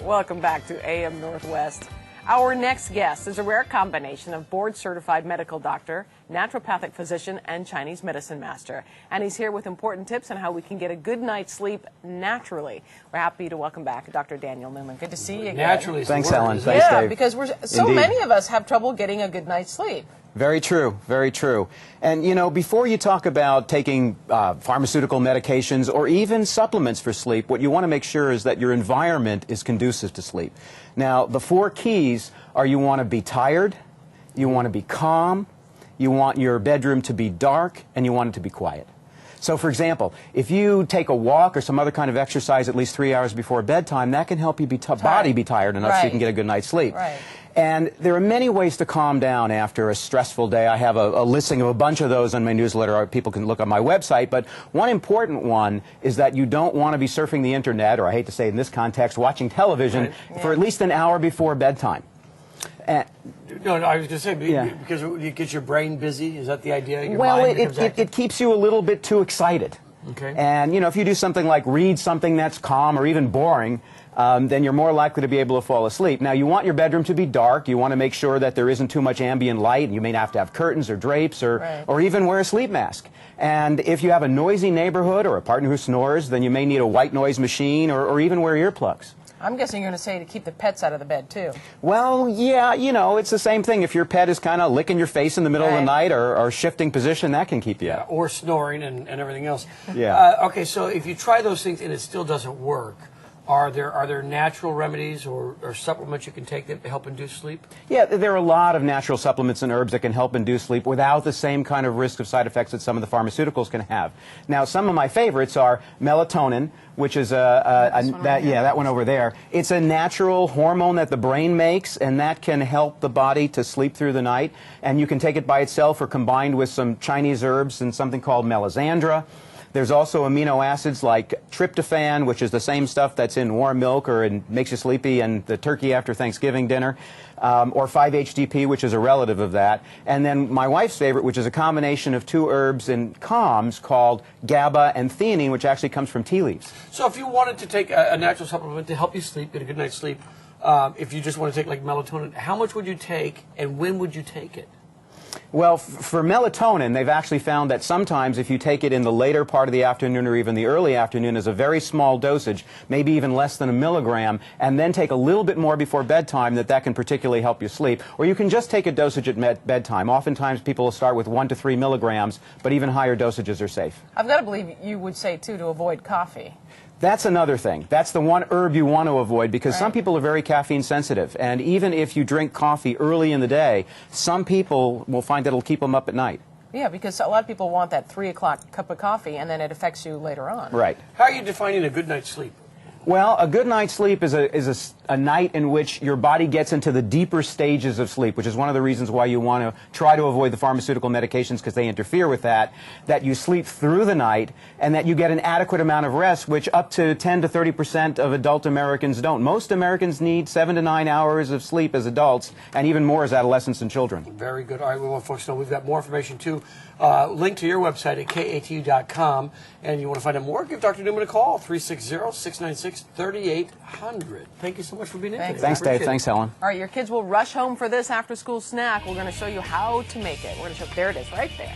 Welcome back to AM Northwest. Our next guest is a rare combination of board-certified medical doctor, naturopathic physician, and Chinese medicine master. And he's here with important tips on how we can get a good night's sleep naturally. We're happy to welcome back Dr. Daniel Newman. Good to see you again. Naturally. Thanks, Helen. Thanks, Dave. Yeah, because many of us have trouble getting a good night's sleep. Very true, very true. And, you know, before you talk about taking pharmaceutical medications or even supplements for sleep, what you want to make sure is that your environment is conducive to sleep. Now, the 4 keys are you want to be tired, you want to be calm, you want your bedroom to be dark, and you want it to be quiet. So, for example, if you take a walk or some other kind of exercise at least 3 hours before bedtime, that can help your body be tired enough so you can get a good night's sleep. Right. And there are many ways to calm down after a stressful day. I have a listing of a bunch of those on my newsletter. People can look on my website. But one important one is that you don't want to be surfing the internet, or I hate to say it in this context, watching television for at least an hour before bedtime. No, I was going to say, because it gets your brain busy. Is that the idea? Well, it keeps you a little bit too excited. Okay. And, you know, if you do something like read something that's calm or even boring, then you're more likely to be able to fall asleep. Now, you want your bedroom to be dark. You want to make sure that there isn't too much ambient light. You may have to have curtains or drapes or even wear a sleep mask. And if you have a noisy neighborhood or a partner who snores, then you may need a white noise machine or even wear earplugs. I'm guessing you're going to say to keep the pets out of the bed, too. Well, yeah, you know, it's the same thing. If your pet is kind of licking your face in the middle of the night or shifting position, that can keep you out. Or snoring and everything else. Yeah. Okay, so if you try those things and it still doesn't work, are there natural remedies or supplements you can take that help induce sleep? Yeah, there are a lot of natural supplements and herbs that can help induce sleep without the same kind of risk of side effects that some of the pharmaceuticals can have. Now, some of my favorites are melatonin, which is that one over there. It's a natural hormone that the brain makes, and that can help the body to sleep through the night. And you can take it by itself or combined with some Chinese herbs and something called melisandre. There's also amino acids like tryptophan, which is the same stuff that's in warm milk or makes you sleepy and the turkey after Thanksgiving dinner, or 5-HTP, which is a relative of that. And then my wife's favorite, which is a combination of 2 herbs and calms called GABA and theanine, which actually comes from tea leaves. So if you wanted to take a natural supplement to help you sleep, get a good night's sleep, if you just want to take like melatonin, how much would you take and when would you take it? Well, for melatonin, they've actually found that sometimes if you take it in the later part of the afternoon or even the early afternoon as a very small dosage, maybe even less than 1 milligram, and then take a little bit more before bedtime, that can particularly help you sleep. Or you can just take a dosage at bedtime. Oftentimes people will start with 1 to 3 milligrams, but even higher dosages are safe. I've got to believe you would say, too, to avoid coffee. That's another thing. That's the one herb you want to avoid because some people are very caffeine sensitive. And even if you drink coffee early in the day, some people will find that it'll keep them up at night. Yeah, because a lot of people want that 3 o'clock cup of coffee and then it affects you later on. Right. How are you defining a good night's sleep? Well, a good night's sleep is a night in which your body gets into the deeper stages of sleep, which is one of the reasons why you want to try to avoid the pharmaceutical medications because they interfere with that you sleep through the night and that you get an adequate amount of rest, which up to 10 to 30% of adult Americans don't. Most Americans need 7 to 9 hours of sleep as adults and even more as adolescents and children. Very good. All right, we want folks to know we've got more information too. Link to your website at katu.com, and you want to find out more, give Dr. Newman a call, 360-696-3800. Thank you so much for being in today. Thanks, Dave. Thanks, Helen. All right, your kids will rush home for this after-school snack. We're going to show you how to make it. We're going to show, there it is, right there.